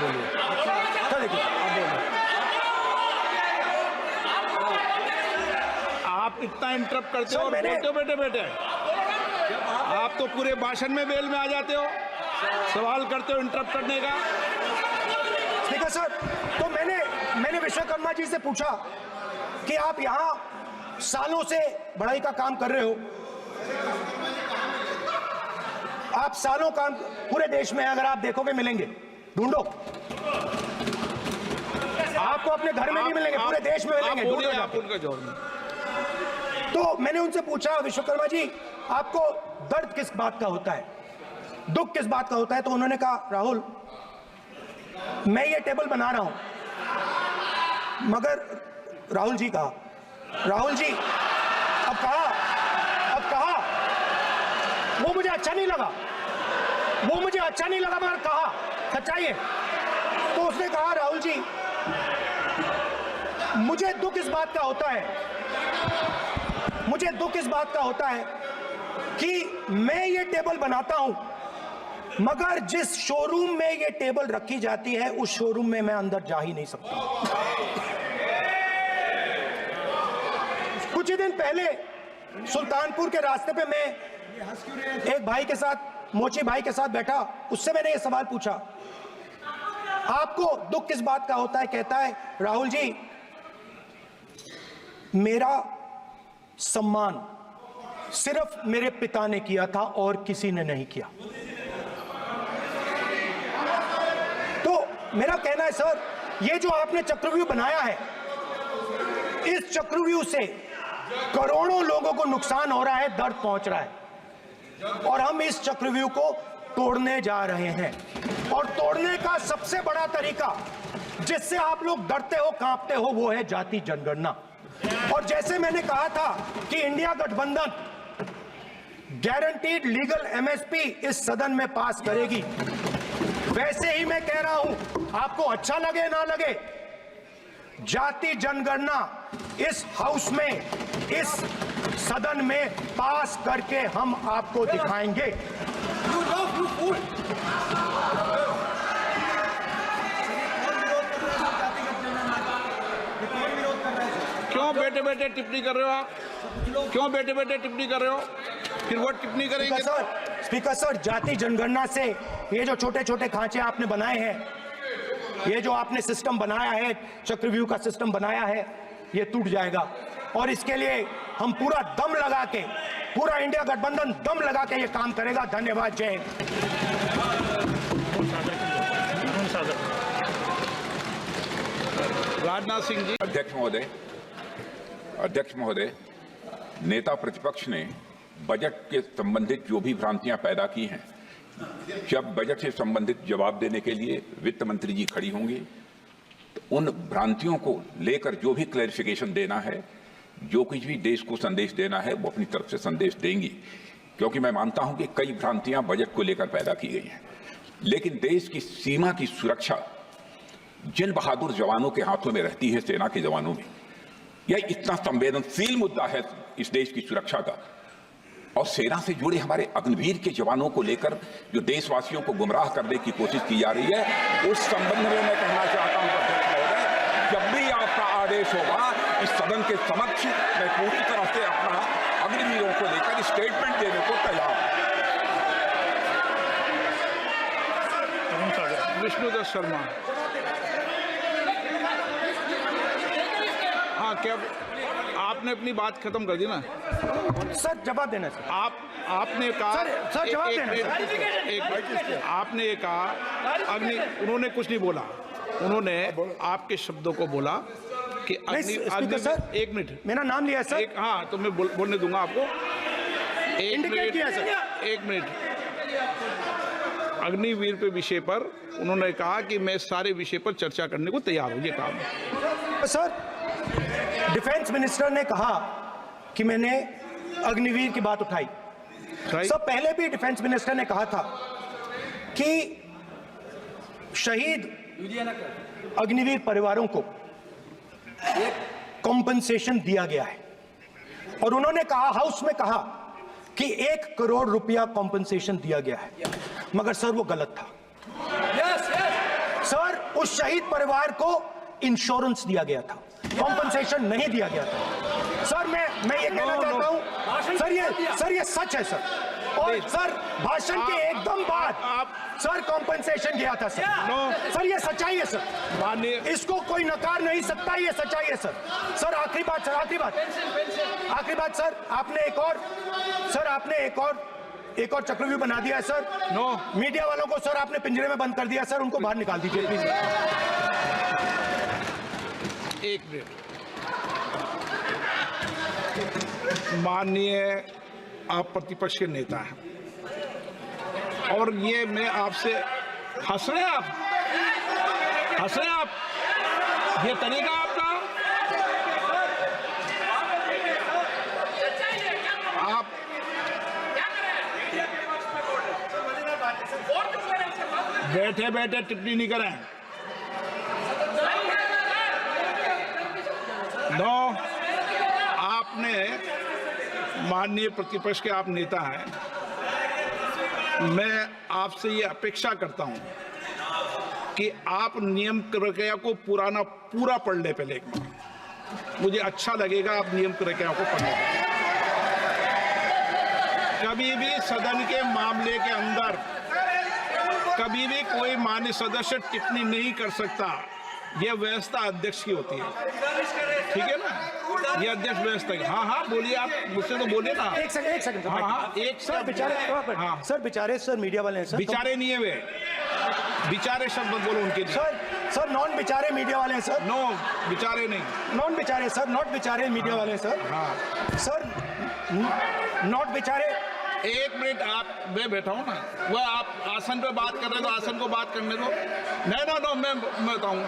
Speaker 2: बोलिए सर, देखिए आप बोलिए।
Speaker 3: आप इतना इंटरप्ट करते हो
Speaker 2: सर,
Speaker 3: और
Speaker 2: मैंने-
Speaker 3: बोलते हो बेटे बेटे, आप तो पूरे भाषण में बेल में आ जाते हो, सवाल करते हो इंटरप्ट करने का।
Speaker 2: स्पीकर सर, तो मैंने विश्वकर्मा जी से पूछा कि आप यहाँ सालों से बढ़ाई का काम कर रहे हो, आप सालों काम पूरे देश में अगर आप देखोगे मिलेंगे, ढूंढो, आपको अपने घर में नहीं मिलेंगे, पूरे देश में मिलेंगे,
Speaker 3: आप बोलिए,
Speaker 2: ढूंढो
Speaker 3: आप
Speaker 2: जाके।
Speaker 3: उनका जवाब दीजिए।
Speaker 2: तो मैंने उनसे पूछा, विश्वकर्मा जी आपको दर्द किस बात का होता है, दुख किस बात का होता है? तो उन्होंने कहा, राहुल मैं ये टेबल बना रहा हूं, मगर राहुल जी कहा, राहुल जी अब कहा वो मुझे अच्छा नहीं लगा, मगर कहा सच्चाई है। तो उसने कहा, राहुल जी मुझे दुख इस बात का होता है कि मैं ये टेबल बनाता हूं, मगर जिस शोरूम में ये टेबल रखी जाती है उस शोरूम में मैं अंदर जा ही नहीं सकता। कुछ ही दिन पहले सुल्तानपुर के रास्ते पे मैं एक भाई के साथ, मोची भाई के साथ बैठा, उससे मैंने ये सवाल पूछा, आपको दुख किस बात का होता है? कहता है, राहुल जी मेरा सम्मान सिर्फ मेरे पिता ने किया था और किसी ने नहीं किया। तो मेरा कहना है सर, ये जो आपने चक्रव्यूह बनाया है, इस चक्रव्यूह से करोड़ों लोगों को नुकसान हो रहा है, दर्द पहुंच रहा है, और हम इस चक्रव्यूह को तोड़ने जा रहे हैं। और तोड़ने का सबसे बड़ा तरीका जिससे आप लोग डरते हो, कांपते हो, वो है जाति जनगणना। और जैसे मैंने कहा था कि इंडिया गठबंधन गारंटीड लीगल एमएसपी इस सदन में पास करेगी, वैसे ही मैं कह रहा हूं, आपको अच्छा लगे ना लगे, जाति जनगणना इस हाउस में, इस सदन में पास करके हम आपको दिखाएंगे।
Speaker 3: क्यों बेटे बेटे टिप्पणी कर रहे हो आप? क्यों बेटे बेटे टिप्पणी कर रहे हो? फिर वो टिप्पणी करेंगे।
Speaker 2: स्पीकर सर, जाति जनगणना से ये जो छोटे छोटे खांचे आपने बनाए हैं, ये जो आपने सिस्टम बनाया है, चक्रव्यूह का सिस्टम बनाया है, ये टूट जाएगा। और इसके लिए हम पूरा दम लगा के, पूरा इंडिया गठबंधन दम लगा के ये काम करेगा। धन्यवाद, जय हिंद।
Speaker 3: राजनाथ सिंह जी।
Speaker 5: अध्यक्ष महोदय, नेता प्रतिपक्ष ने बजट के संबंधित जो भी भ्रांतियां पैदा की हैं, जब बजट से संबंधित जवाब देने के लिए वित्त मंत्री जी खड़ी होंगी तो उन भ्रांतियों को लेकर जो भी क्लैरिफिकेशन देना है, जो कुछ भी देश को संदेश देना है, वो अपनी तरफ से संदेश देंगी। क्योंकि मैं मानता हूं कि कई भ्रांतियां बजट को लेकर पैदा की गई हैं, लेकिन देश की सीमा की सुरक्षा जिन बहादुर जवानों के हाथों में रहती है, सेना के जवानों में, यह इतना संवेदनशील मुद्दा है इस देश की सुरक्षा का। और सेना से जुड़े हमारे अग्निवीर के जवानों को लेकर जो देशवासियों को गुमराह करने की कोशिश की जा रही है, उस संबंध में मैं कहना चाहता हूं अध्यक्ष महोदय, जब भी आपका आदेश होगा इस सदन के समक्ष मैं पूरी तरह से अपना अग्निवीरों को लेकर स्टेटमेंट देने को तैयार हूं।
Speaker 3: विष्णुदत्त शर्मा। हाँ, क्या आपने अपनी बात खत्म कर दी ना?
Speaker 2: सर जवाब देना सर।
Speaker 3: आपने कहा
Speaker 2: सर जवाब देना
Speaker 3: आपने ये कहा उन्होंने कुछ नहीं बोला, उन्होंने आपके शब्दों को बोला कि
Speaker 2: स्पीकर सर,
Speaker 3: एक मिनट,
Speaker 2: मेरा नाम लिया है सर।
Speaker 3: हाँ तो मैं बोलने दूंगा आपको।
Speaker 2: इंडिकेट किया सर।
Speaker 3: एक मिनट। अग्निवीर पे विषय पर उन्होंने कहा कि मैं सारे विषय पर चर्चा करने को तैयार हूं, ये काम।
Speaker 2: सर, डिफेंस मिनिस्टर ने कहा कि मैंने अग्निवीर की बात उठाई। सर, पहले भी डिफेंस मिनिस्टर ने कहा था कि शहीद अग्निवीर परिवारों को कॉम्पनसेशन दिया गया है, और उन्होंने कहा, हाउस में कहा कि 1 करोड़ रुपया कॉम्पनसेशन दिया गया है, मगर सर वो गलत था। सर उस शहीद परिवार को इंश्योरेंस दिया गया था, कॉम्पनसेशन नहीं दिया गया था। सर मैं ये कहना चाहता हूं, सर ये सच है सर। और सर भाषण के एकदम बाद सर कॉम्पनसेशन गया था सर। सर ये सच्चाई है सर, इसको कोई नकार नहीं सकता, ये सच्चाई है सर। सर आखिरी बात सर, आखिरी बात सर, आपने एक और चक्रव्यूह बना दिया है सर। मीडिया वालों को सर आपने पिंजरे में बंद कर दिया सर, उनको बाहर निकाल दीजिए प्लीज।
Speaker 3: एक मिनट, माननीय आप प्रतिपक्ष के नेता हैं और ये मैं आपसे हंस रहे हैं आप, ये तरीका आपका, आप बैठे बैठे टिप्पणी नहीं करें। आपने माननीय प्रतिपक्ष के आप नेता हैं, मैं आपसे ये अपेक्षा करता हूं कि आप नियम प्रक्रिया को पूरा पढ़ ले पहले एक बार। मुझे अच्छा लगेगा आप नियम प्रक्रिया को पढ़ लें। कभी भी सदन के मामले के अंदर कभी भी कोई माननीय सदस्य टिप्पणी नहीं कर सकता। यह व्यवस्था अध्यक्ष की होती है, ठीक है ना? ये अध्यक्ष व्यवस्था की। हाँ बोलिए, आप मुझसे तो बोले ना।
Speaker 2: एक सेकंड सर, बेचारे सर मीडिया वाले हैं सर।
Speaker 3: बेचारे नहीं है वे, बेचारे शब्द बोलो उनके लिए।
Speaker 2: सर नॉन बेचारे मीडिया वाले हैं सर।
Speaker 3: नो बेचारे नहीं,
Speaker 2: नॉन बेचारे सर, नॉट बेचारे मीडिया वाले हैं सर।
Speaker 3: हाँ
Speaker 2: सर नॉट बेचारे।
Speaker 3: एक मिनट, आप मैं बैठा हूँ ना, वह आप आसन पे बात कर रहे हो तो आसन को बात करने दो। नो मैं बताऊँ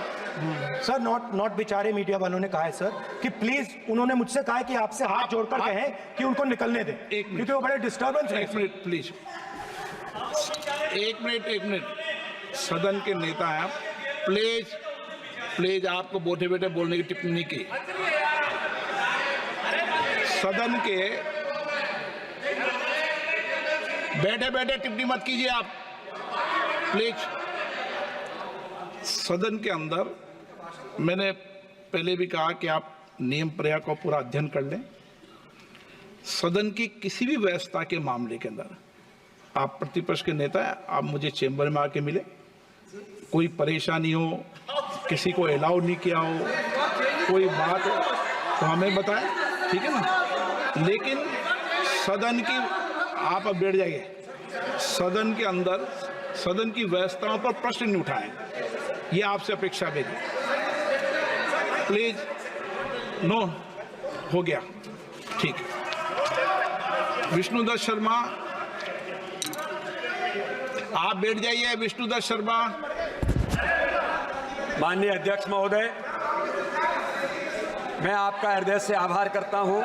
Speaker 2: सर, नॉट बेचारे मीडिया वालों ने कहा है सर कि प्लीज, उन्होंने मुझसे कहा है कि आपसे हाथ जोड़कर कहें कि उनको निकलने दें, क्योंकि वो बड़े डिस्टर्बेंस है।
Speaker 3: एक मिनट प्लीज, एक मिनट, सदन के नेता हैं आप, प्लीज आपको बैठे बैठे बोलने की टिप्पणी की। सदन के बैठे बैठे टिप्पणी मत कीजिए आप, प्लीज। सदन के अंदर मैंने पहले भी कहा कि आप नियम प्रक्रिया का पूरा अध्ययन कर लें। सदन की किसी भी व्यवस्था के मामले के अंदर आप प्रतिपक्ष के नेता हैं, आप मुझे चेंबर में आके मिले, कोई परेशानी हो, किसी को अलाउ नहीं किया हो, कोई बात हो तो हमें बताएं, ठीक है ना? लेकिन सदन की, आप अब बैठ जाइए, सदन के अंदर सदन की व्यवस्थाओं पर प्रश्न नहीं उठाएं, ये आपसे अपेक्षा मेरी, प्लीज। नो हो गया, ठीक। विष्णुदत्त शर्मा, आप बैठ जाइए। विष्णुदत्त शर्मा।
Speaker 6: माननीय अध्यक्ष महोदय, मैं आपका हृदय से आभार करता हूं